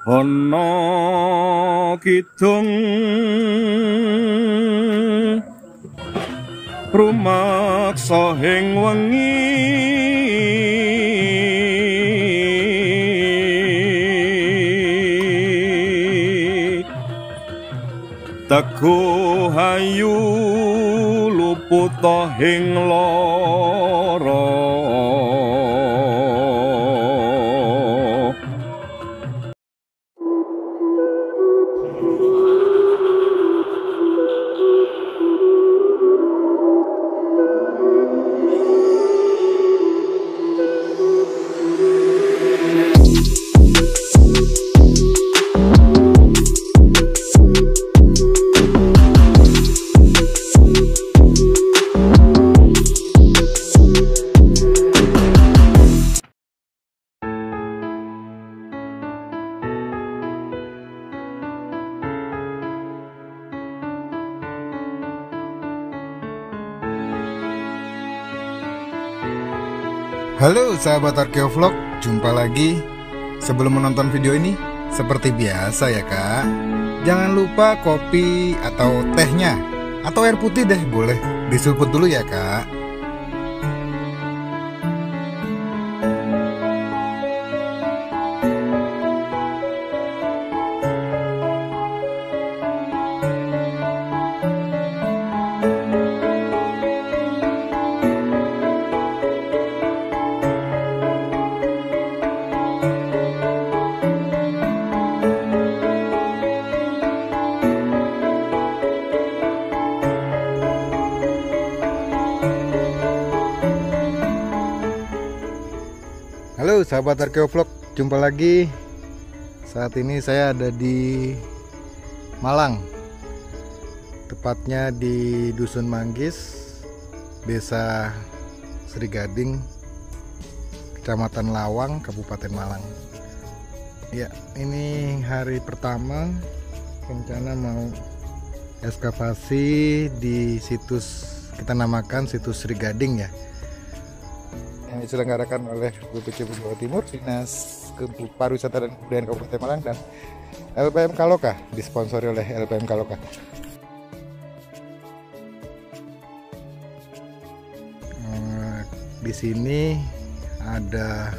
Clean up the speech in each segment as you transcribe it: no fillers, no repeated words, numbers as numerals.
Ana kidung rumaksa ing wengi teguh ayu luput ing lara. Halo sahabat Arkeovlog, jumpa lagi. Sebelum menonton video ini, seperti biasa ya kak, jangan lupa kopi atau tehnya, atau air putih deh boleh, diseruput dulu ya kak. Halo sahabat Arkeovlog, jumpa lagi. Saat ini saya ada di Malang, tepatnya di Dusun Manggis, Desa Sri Gading, Kecamatan Lawang, Kabupaten Malang. Ya, ini hari pertama rencana mau ekskavasi di situs, kita namakan situs Sri Gading ya, yang diselenggarakan oleh BPC Jawa Timur, Dinas Pariwisata dan Kebudayaan Kabupaten Malang, dan LPM Kaloka, disponsori oleh LPM Kaloka. Di sini ada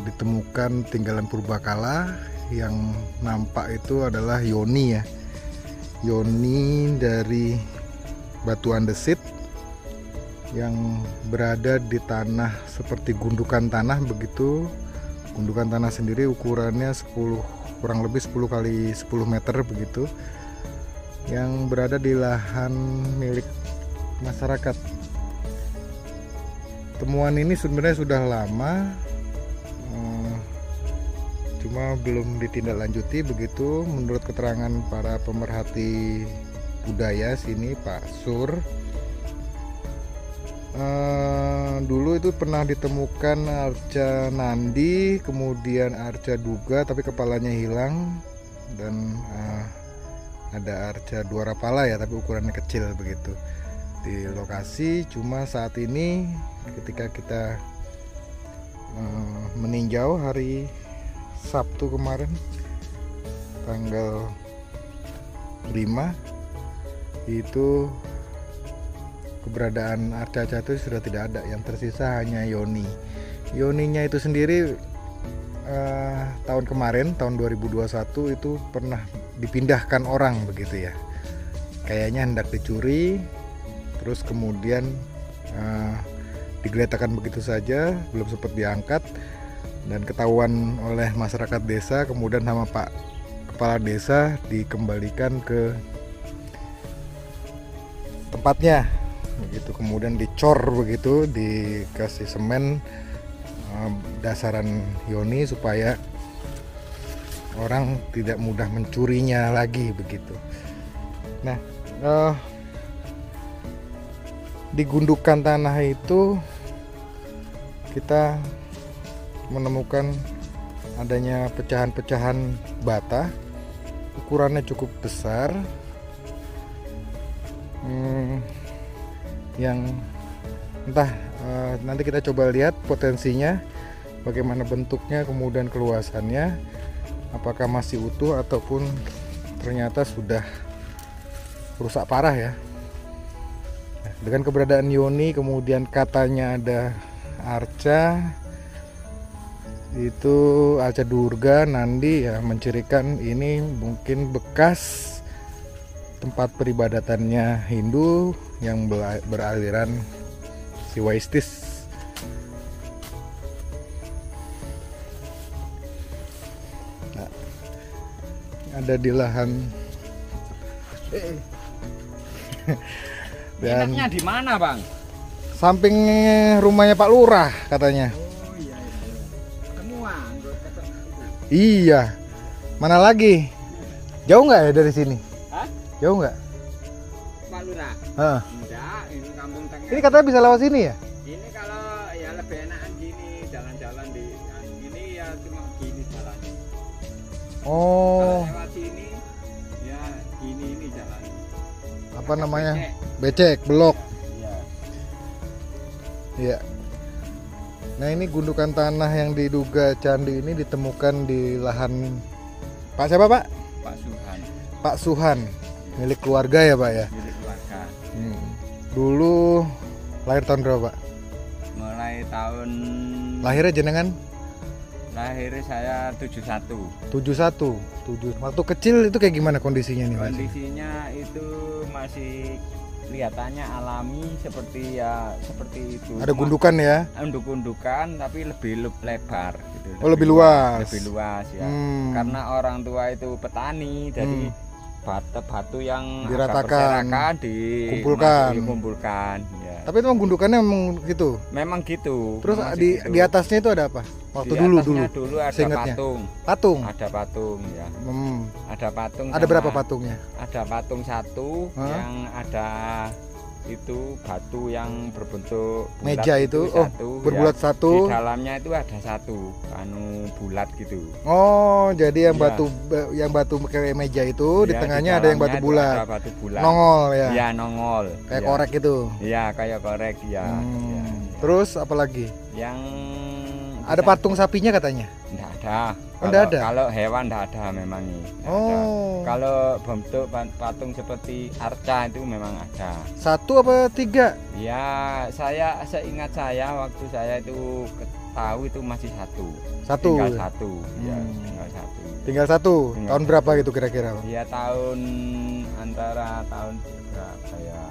ditemukan tinggalan purbakala yang nampak itu adalah yoni ya, yoni dari batu andesit yang berada di tanah seperti gundukan tanah begitu. Gundukan tanah sendiri ukurannya kurang lebih 10 kali 10 meter begitu, yang berada di lahan milik masyarakat. Temuan ini sebenarnya sudah lama, cuma belum ditindaklanjuti begitu. Menurut keterangan para pemerhati budaya sini, Pak Sur, dulu itu pernah ditemukan arca nandi, kemudian arca duga tapi kepalanya hilang, dan ada arca dua rapala ya tapi ukurannya kecil begitu di lokasi. Cuma saat ini ketika kita meninjau hari Sabtu kemarin tanggal 5, itu keberadaan arca-arca itu sudah tidak ada. Yang tersisa hanya yoni. Yoninya itu sendiri tahun kemarin, tahun 2021 itu pernah dipindahkan orang begitu ya. Kayaknya hendak dicuri, terus kemudian digeletakkan begitu saja, belum sempat diangkat, dan ketahuan oleh masyarakat desa, kemudian sama Pak Kepala Desa dikembalikan ke tempatnya begitu, kemudian dicor begitu, dikasih semen dasaran yoni supaya orang tidak mudah mencurinya lagi begitu. Nah, di gundukan tanah itu kita menemukan adanya pecahan-pecahan bata, ukurannya cukup besar, yang entah nanti kita coba lihat potensinya. bagaimana bentuknya, kemudian keluasannya, apakah masih utuh ataupun ternyata sudah rusak parah ya. Nah, dengan keberadaan Yoni, kemudian katanya ada arca, itu arca Durga Nandi ya, mencirikan ini mungkin bekas tempat peribadatannya Hindu yang beraliran Siwaistis. Nah, ada di lahan dan enaknya di mana, Bang? samping rumahnya Pak Lurah katanya. Oh iya. Semua. Iya. Mana lagi? Jauh nggak ya dari sini? Hah? Jauh nggak? Pak Lurah? Hah. Enggak, ini kampung tengah. Ini katanya bisa lewat sini ya? Ini kalau ya lebih enakan gini, jalan-jalan di ini ya cuma gini jalannya. Oh, Kalau lewat sini ya gini ini jalan. apa namanya? Becek. Becek, belok. Iya. Iya. Nah, ini gundukan tanah yang diduga candi ini ditemukan di lahan Pak siapa, Pak? Pak Suhan, Pak Suhan, milik keluarga ya, Pak ya. milik keluarga. Dulu lahir tahun berapa, Pak? Mulai tahun Lahirnya jenengan? lahirnya saya 71. 71. Waktu kecil itu kayak gimana kondisinya nih, Mas? Kondisinya itu masih kelihatannya alami seperti itu. Ada gundukan ya? Gundukan tapi lebih lebar gitu. Oh, lebih luas. Lebih luas ya. Hmm. Karena orang tua itu petani, jadi batu yang diratakan, agak dikumpulkan ya. Tapi itu memang gundukannya memang gitu. Memang gitu. Terus memang di segitu. atasnya itu ada apa? Waktu Di dulu atasnya dulu ada seingatnya. patung. Patung. Ada patung ya. Ada patung. Ada berapa patungnya? Ada patung satu yang ada itu batu yang berbentuk bulat meja itu satu, berbulat ya. satu. Di dalamnya itu ada satu bulat gitu. Oh, jadi yang Ya. yang batu kayak meja itu di Ya, tengahnya ada yang batu dalamnya itu bulat. ada batu bulat. Nongol ya. Iya, nongol. Kayak Ya. korek itu. Iya, kayak korek ya. Ya. Terus apa lagi? Yang Ada patung sapinya katanya. enggak ada. Oh, enggak ada? Kalau hewan enggak ada memang nih. Ada. Kalau bentuk patung seperti arca itu memang ada. 1 apa 3? Ya, saya seingat saya waktu saya itu tahu itu masih satu. Tinggal satu. Ya, tinggal satu. Tinggal 1. Tahun berapa gitu kira-kira? Ya antara tahun berapa ya?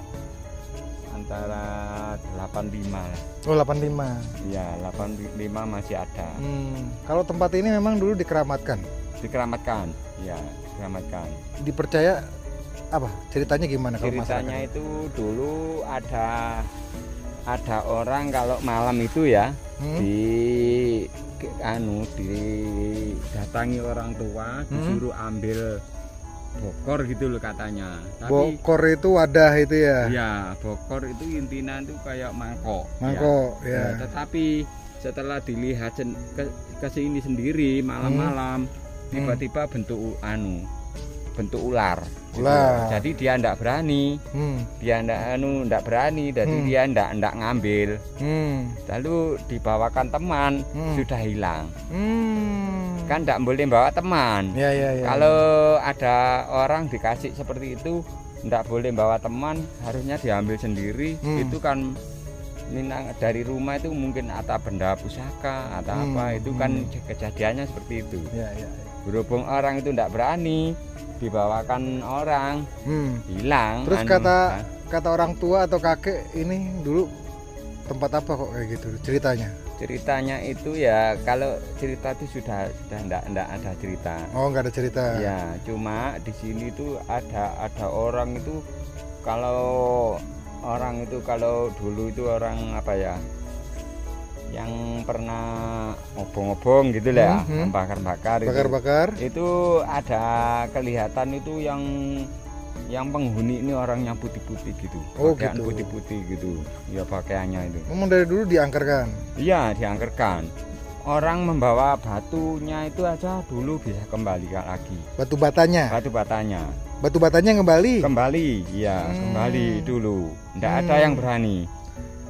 Antara 85. Oh, 85. Ya, 85 masih ada. Kalau tempat ini memang dulu dikeramatkan. Dikeramatkan. Ya, dikeramatkan. Dipercaya apa? Ceritanya gimana kalau Ceritanya masyarakat? itu dulu ada orang kalau malam itu ya didatangi orang tua, disuruh ambil bokor gitu loh katanya. Tapi bokor itu wadah itu ya? Ya, bokor itu intinya itu kayak mangkok. Mangkok ya. Tetapi setelah dilihat ke sini sendiri malam-malam tiba-tiba bentuk ular. Ular. Jadi dia ndak berani. Dia ndak berani, jadi dia ndak ngambil. Lalu dibawakan teman, sudah hilang. Kan ndak boleh bawa teman. Ya. Kalau ada orang dikasih seperti itu, ndak boleh bawa teman, harusnya diambil sendiri. Itu kan dari rumah itu mungkin atau benda pusaka atau apa, itu kan kejadiannya seperti itu. Ya. Berhubung orang itu ndak berani, dibawakan orang, hilang. Terus kata orang tua atau kakek ini dulu tempat apa kok kayak gitu ceritanya? Ceritanya itu ya, kalau cerita itu sudah ndak ada cerita. Oh, nggak ada cerita. Ya, cuma di sini tuh ada orang itu, kalau dulu itu orang apa ya, yang pernah ngobong-ngobong gitu lah, bakar-bakar. Itu ada kelihatan itu yang penghuni ini orangnya putih-putih gitu. Oh, pakaian gitu. Putih-putih gitu. Ya pakaiannya itu. Memang dari dulu diangkerkan. Iya, diangkerkan. Orang membawa batunya itu aja dulu bisa kembali lagi. Batu batanya. Batu batanya kembali. Iya, kembali dulu. Nggak ada yang berani.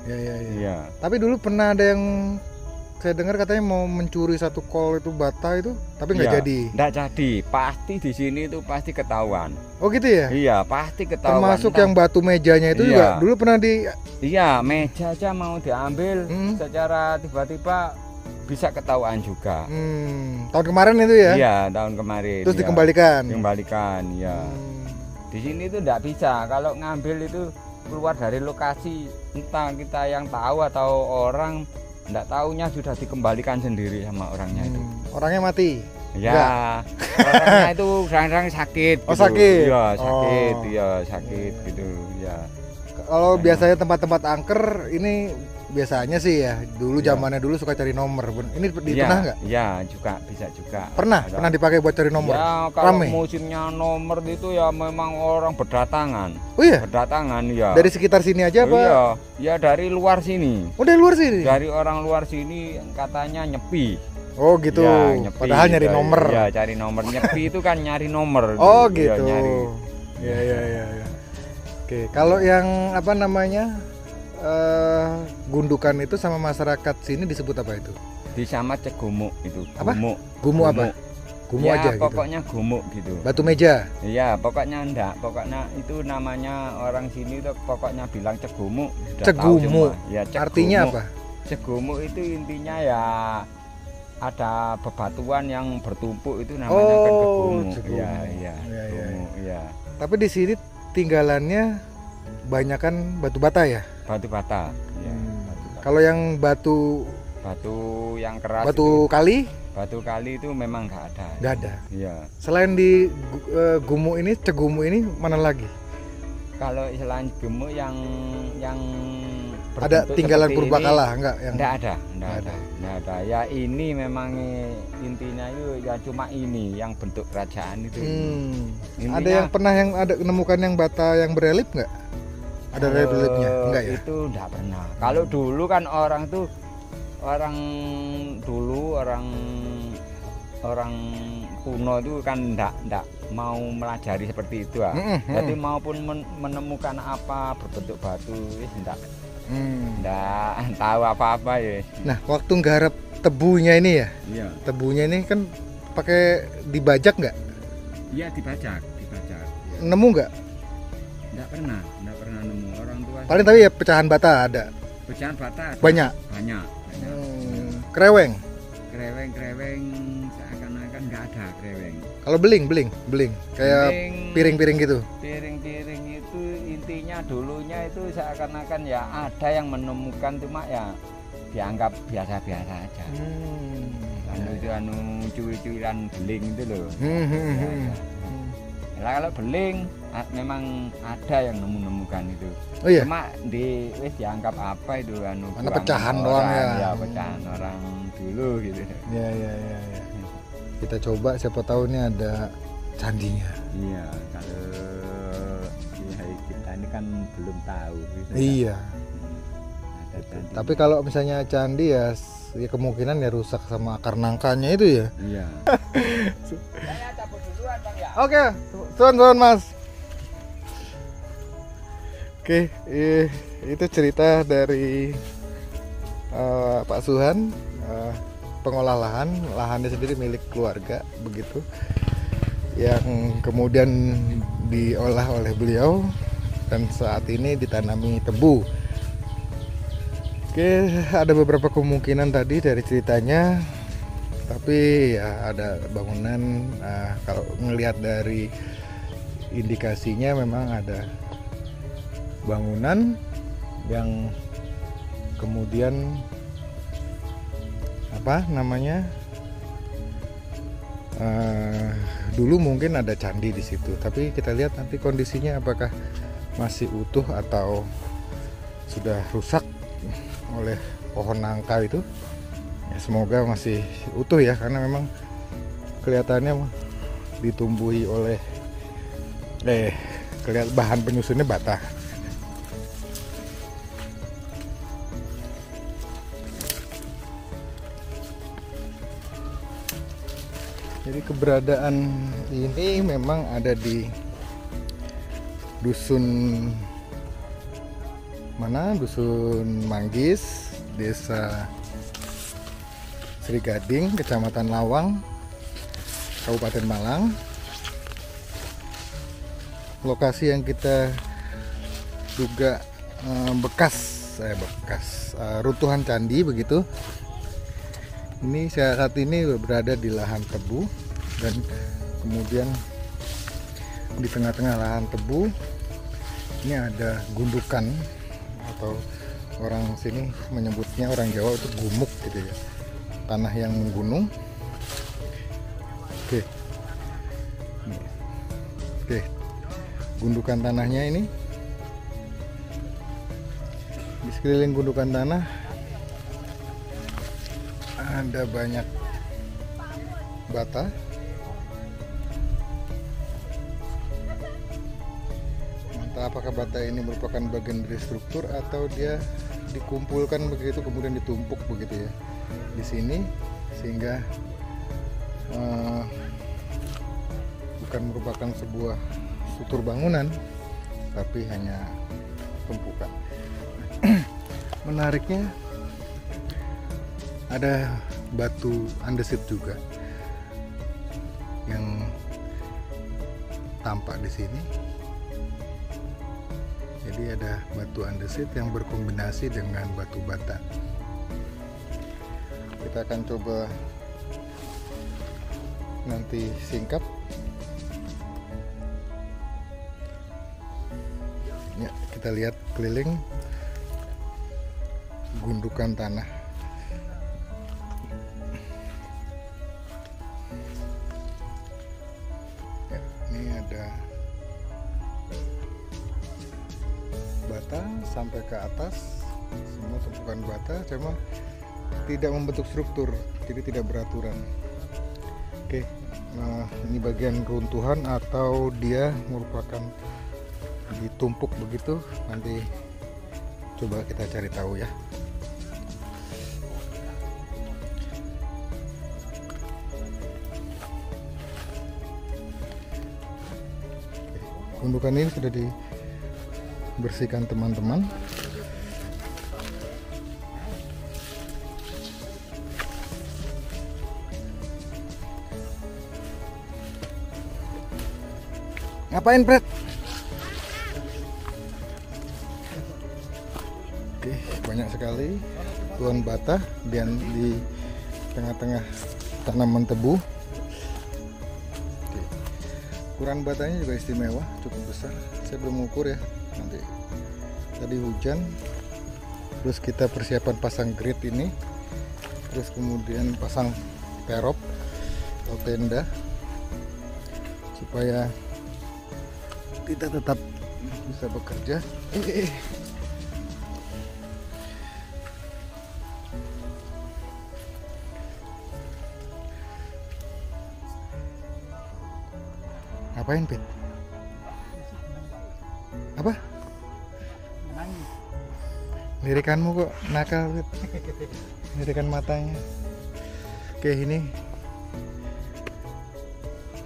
Ya. Iya. Tapi dulu pernah ada yang saya dengar katanya mau mencuri satu kol itu bata itu, tapi nggak Iya, jadi. nggak jadi. Pasti di sini itu pasti ketahuan. Oh gitu ya? Iya, pasti ketahuan. Termasuk Entah- yang batu mejanya itu Iya. juga dulu pernah di. Iya, meja aja mau diambil Hmm. secara tiba-tiba bisa ketahuan juga. Tahun kemarin itu ya? Iya, tahun kemarin. Terus ya. dikembalikan. Dikembalikan, ya. Hmm. Di sini itu nggak bisa. Kalau ngambil itu keluar dari lokasi, entah kita yang tahu atau orang nggak taunya sudah dikembalikan sendiri sama orangnya itu. Orangnya mati. Ya, orangnya itu kadang-kadang sakit. Oh, gitu. sakit. Iya, sakit. Oh. Iya, sakit gitu. Ya. Kalau biasanya tempat-tempat angker ini biasanya sih ya dulu Iya. zamannya dulu suka cari nomor. Ini Iya, pernah nggak? Iya, juga bisa juga. Pernah Ada. pernah dipakai buat cari nomor. Ya, kalau Rame? musimnya nomor itu ya memang orang berdatangan. Oh iya, Berdatangan ya. dari sekitar sini aja apa? Iya, ya dari luar sini. Oh dari luar sini. Dari orang luar sini katanya nyepi. Oh gitu. Ya, nyepi. Padahal nyari Ya, nomor. Ya, cari nomor. Nyepi itu kan nyari nomor. Oh Ya, gitu. nyari. Ya ya ya. Ya. Oke, kalau yang apa namanya gundukan itu sama masyarakat sini disebut apa itu? Di sama cegumuk itu. Apa? Gumuk. Gumu apa? Gumu Ya, aja gitu. pokoknya gumuk gitu. Batu meja. Iya, pokoknya enggak. Pokoknya itu namanya orang sini tuh pokoknya bilang cegumuk. Sudah tahu Cegumuk. semua. Ya, cegumuk. Artinya apa? Cegumuk itu intinya ya ada bebatuan yang bertumpuk itu namanya kan cegumuk. cegumuk. Iya, iya. Ya, ya, Cegumuk, iya. Tapi di sini tinggalannya banyak kan batu bata ya? Batu bata. Ya, Hmm. batu bata. Kalau yang batu Batu yang keras batu kali batu kali itu memang nggak ada. nggak ada. Iya. Selain di gumu ini, cegumu ini mana lagi? Kalau selain gemuk yang Ada berbentuk tinggalan seperti purbakala ini, enggak yang? Nggak ada, Nggak nggak ada, nggak ada. Ya ini memang intinya itu ya cuma ini yang bentuk kerajaan itu. Intinya, Ada yang pernah yang ada menemukan yang bata yang berelip nggak? Ada kalau reliefnya? Enggak ya? Itu nggak pernah. Kalau dulu kan orang dulu orang kuno itu kan ndak mau melajari seperti itu ah. Jadi maupun menemukan apa berbentuk batu wis ndak tahu apa-apa ya. Nah, waktu nggarap tebunya ini ya, Iya. tebunya ini kan pakai dibajak nggak? Iya dibajak. Nemu nggak? Ndak pernah nemu orang tua. Paling tapi ya pecahan bata ada. Pecahan bata ada. Banyak. Banyak. Kreweng. Kreweng seakan-akan nggak ada kreweng. Kalau beling kayak Piring- piring-piring gitu. Piring-piring itu intinya dulunya itu seakan-akan ya ada yang menemukan cuma ya dianggap biasa-biasa aja. Itu cuil-cuilan beling itu loh. Ya. Nah, kalau beling memang ada yang nemukan itu. Oh iya. Cuma wis dianggap apa itu Karena buangan pecahan orang, doang ya. Ya pecahan orang dulu gitu. Ya. Kita coba siapa tahu ini ada candinya. Iya, kalau ya, kita ini kan belum tahu gitu. Iya. Ada tadi. Tapi kalau misalnya candi ya kemungkinan ya rusak sama akar nangkanya itu ya. Iya. Saya cabut duluan Bang ya. Oke, tuan Mas. Oke, itu cerita dari Pak Suhan, pengolah lahannya sendiri milik keluarga begitu, yang kemudian diolah oleh beliau dan saat ini ditanami tebu. Oke, ada beberapa kemungkinan tadi dari ceritanya, tapi ya ada bangunan. Kalau ngelihat dari indikasinya memang ada bangunan yang kemudian apa namanya dulu mungkin ada candi di situ, tapi kita lihat nanti kondisinya apakah masih utuh atau sudah rusak oleh pohon nangka itu. Ya, semoga masih utuh ya, karena memang kelihatannya ditumbuhi oleh kelihatan bahan penyusunnya bata. Jadi keberadaan ini memang ada di dusun mana? Dusun Manggis, desa Sri Gading, Kecamatan Lawang, Kabupaten Malang. Lokasi yang kita duga bekas runtuhan candi begitu. Ini saat ini berada di lahan tebu, dan kemudian di tengah-tengah lahan tebu ini ada gundukan, atau orang sini menyebutnya, orang Jawa itu gumuk gitu ya, tanah yang menggunung. Oke, gundukan tanahnya ini, di sekeliling gundukan tanah ada banyak bata. Entah apakah bata ini merupakan bagian dari struktur atau dia dikumpulkan begitu kemudian ditumpuk begitu ya di sini, sehingga bukan merupakan sebuah struktur bangunan tapi hanya tumpukan. Menariknya ada batu andesit juga yang tampak di sini. Jadi ada batu andesit yang berkombinasi dengan batu bata. Kita akan coba nanti singkap. Ya, kita lihat keliling gundukan tanah. Ya, ini ada bata sampai ke atas, semua tumpukan bata, cuma tidak membentuk struktur, jadi tidak beraturan. Oke, nah ini bagian runtuhan atau dia merupakan ditumpuk begitu, nanti coba kita cari tahu ya. Gundukan ini sudah dibersihkan teman-teman. Ngapain, Fred? Oke, banyak sekali tuan bata dan di tengah-tengah tanaman tebu. Oke. Ukuran batanya juga istimewa, cukup besar. Saya belum ukur ya. Nanti tadi hujan, terus kita persiapan pasang grid ini, terus kemudian pasang terop atau tenda supaya kita tetap bisa bekerja. Ngapain, Pit? Apa? Lirikanmu kok nakal, Pit. Lirikan matanya. Oke, ini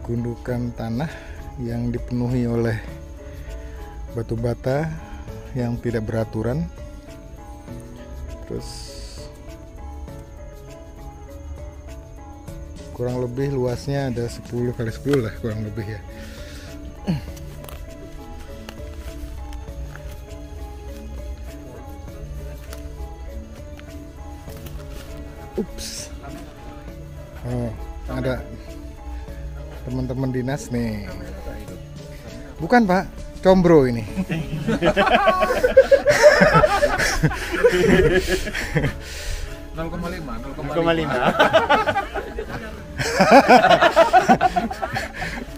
gundukan tanah yang dipenuhi oleh batu bata yang tidak beraturan. Terus kurang lebih luasnya ada 10 kali 10 lah kurang lebih ya. Ups. Oh, ada teman-teman dinas nih. Bukan, Pak, combro ini. 0,5.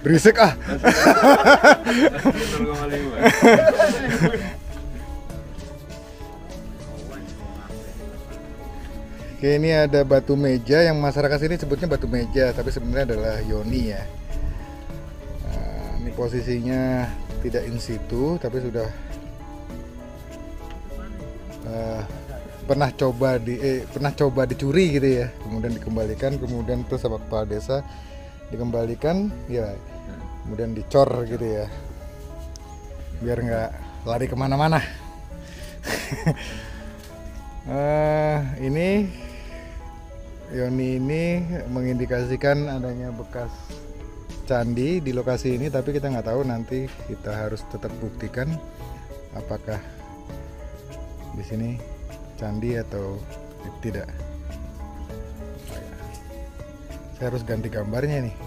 Berisik ah. 0,5. Oke, ini ada batu meja yang masyarakat sini sebutnya batu meja, tapi sebenarnya adalah yoni ya. Nah, ini posisinya tidak in situ, tapi sudah pernah coba dicuri gitu ya, kemudian dikembalikan, kemudian terus sama kepala desa dikembalikan ya, kemudian dicor gitu ya, biar nggak lari kemana-mana. Ini Yoni ini mengindikasikan adanya bekas candi di lokasi ini, tapi kita nggak tahu, nanti kita harus tetap buktikan apakah di sini candi atau tidak. Saya harus ganti gambarnya nih.